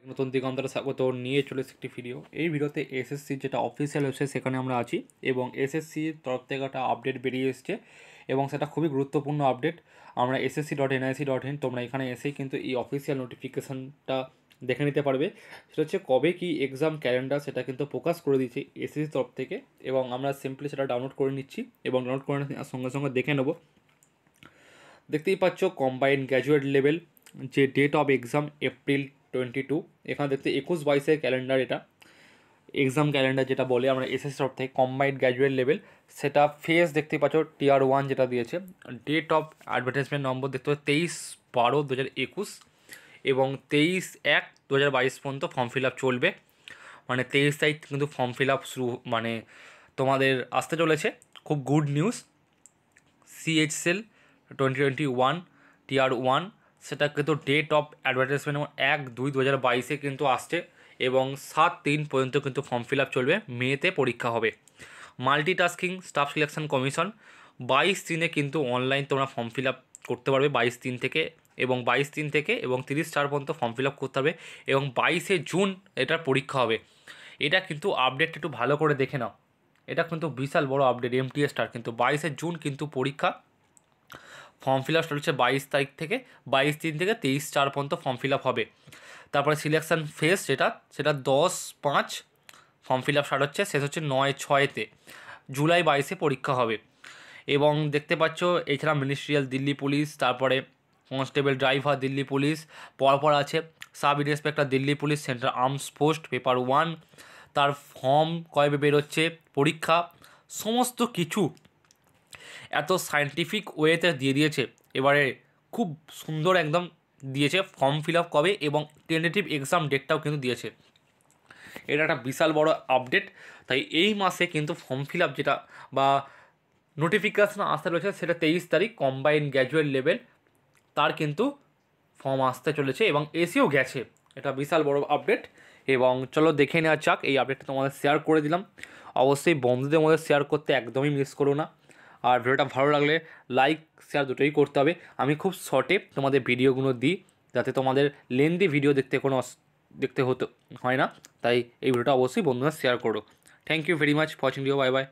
নতুন দিগন্তের স্বাগত নিয়ে চলেছে একটি ভিডিও। এই ভিডিওতে এসএসসি যেটা অফিসিয়াল ওয়েবসাইট সেখানে আমরা আছি এবং এসএসসির তরফ থেকে একটা আপডেট বেরিয়ে এসছে এবং সেটা খুবই গুরুত্বপূর্ণ আপডেট। আমরা ssc.nic.in তোমরা এখানে এসেই কিন্তু এই অফিসিয়াল নোটিফিকেশানটা দেখে নিতে পারবে। সেটা হচ্ছে কবে কি এক্সাম ক্যালেন্ডার সেটা কিন্তু প্রকাশ করে দিয়েছে এসএসসির তরফ থেকে এবং আমরা সিম্পলি সেটা ডাউনলোড করে নিচ্ছি এবং ডাউনলোড করে নেওয়ার সঙ্গে সঙ্গে দেখে নেব। দেখতেই পাচ্ছ কম্বাইন্ড গ্র্যাজুয়েট লেভেল যে ডেট অফ এক্সাম এপ্রিল 22, এখানে দেখতে 21-22 ক্যালেন্ডার, এটা এক্সাম ক্যালেন্ডার যেটা বলে আমরা এসএসসি তরফ থেকে কম্বাইন্ড গ্র্যাজুয়েট লেভেল সেটা ফেস দেখতে পাচ্ছ টিয়ার 1 যেটা দিয়েছে। ডেট অফ অ্যাডভার্টাইজমেন্ট নম্বর দেখতে পাচ্ছ 23/12/2021 এবং 23/1/2022 পর্যন্ত ফর্ম ফিল আপ চলবে। মানে 23 তারিখ কিন্তু ফর্ম ফিল আপ শুরু, মানে তোমাদের আসতে চলেছে। খুব গুড নিউজ। CHSEL 2021 টিয়ার 1 সেটা কিন্তু ডেট অফ অ্যাডভার্টাইজমেন্ট 1/2/2022 কিন্তু আসছে এবং 7/3 পর্যন্ত কিন্তু ফর্ম ফিল আপ চলবে। মেতে পরীক্ষা হবে। মাল্টিটাস্কিং স্টাফ সিলেকশন কমিশন 22/3 কিন্তু অনলাইন তোমরা ফর্ম ফিল আপ করতে পারবে 22/3 থেকে এবং 22/3 থেকে এবং 30/4 পর্যন্ত ফর্ম ফিল আপ করতে হবে এবং 22শে জুন এটার পরীক্ষা হবে। এটা কিন্তু আপডেট একটু ভালো করে দেখে নাও, এটা কিন্তু বিশাল বড় আপডেট। MTSটার কিন্তু 22শে জুন কিন্তু পরীক্ষা। ফর্ম ফিল আপ চলছে 22 তারিখ থেকে, 22/3 থেকে 23/4 পর্যন্ত ফর্ম ফিল আপ হবে। তারপরে সিলেকশান ফেজ সেটা 10/5 ফর্ম ফিল আপ স্টার্ট হচ্ছে, শেষ হচ্ছে 9/6-তে। জুলাই 22শে পরীক্ষা হবে। এবং দেখতে পাচ্ছ এছাড়া মিনিস্ট্রিয়াল দিল্লি পুলিশ, তারপরে কনস্টেবল ড্রাইভার দিল্লি পুলিশ, পরপর আছে sub inspector Delhi police, central arms force paper 1, তার ফর্ম কবে বেরোচ্ছে, পরীক্ষা, সমস্ত কিছু এত সায়েন্টিফিক ওয়েতে দিয়ে দিয়েছে। এবারে খুব সুন্দর একদম দিয়েছে ফর্ম ফিল আপ কবে এবং টেন্টেটিভ এক্সাম ডেটটাও কিন্তু দিয়েছে। এটা একটা বিশাল বড় আপডেট। তাই এই মাসে কিন্তু ফর্ম ফিল আপ যেটা বা নোটিফিকেশান আসতে রয়েছে সেটা 23 তারিখ কম্বাইন্ড গ্র্যাজুয়েট লেভেল, তার কিন্তু ফর্ম আসতে চলেছে এবং এসেও গেছে। এটা বিশাল বড় আপডেট এবং চলো দেখে নেওয়া যাক। এই আপডেটটা তোমাদের শেয়ার করে দিলাম। অবশ্যই বন্ধুদের মধ্যে শেয়ার করতে একদমই মিস করো না। আর ভিডিওটা ভালো লাগলে লাইক শেয়ার দুটোই করতে হবে। আমি খুব শর্টে তোমাদের ভিডিওগুলো দিই যাতে তোমাদের লেন্দি ভিডিও দেখতে হতে হয় না। তাই এই ভিডিওটা অবশ্যই বন্ধুরা শেয়ার করো। Thank you very much for watching video. Bye by.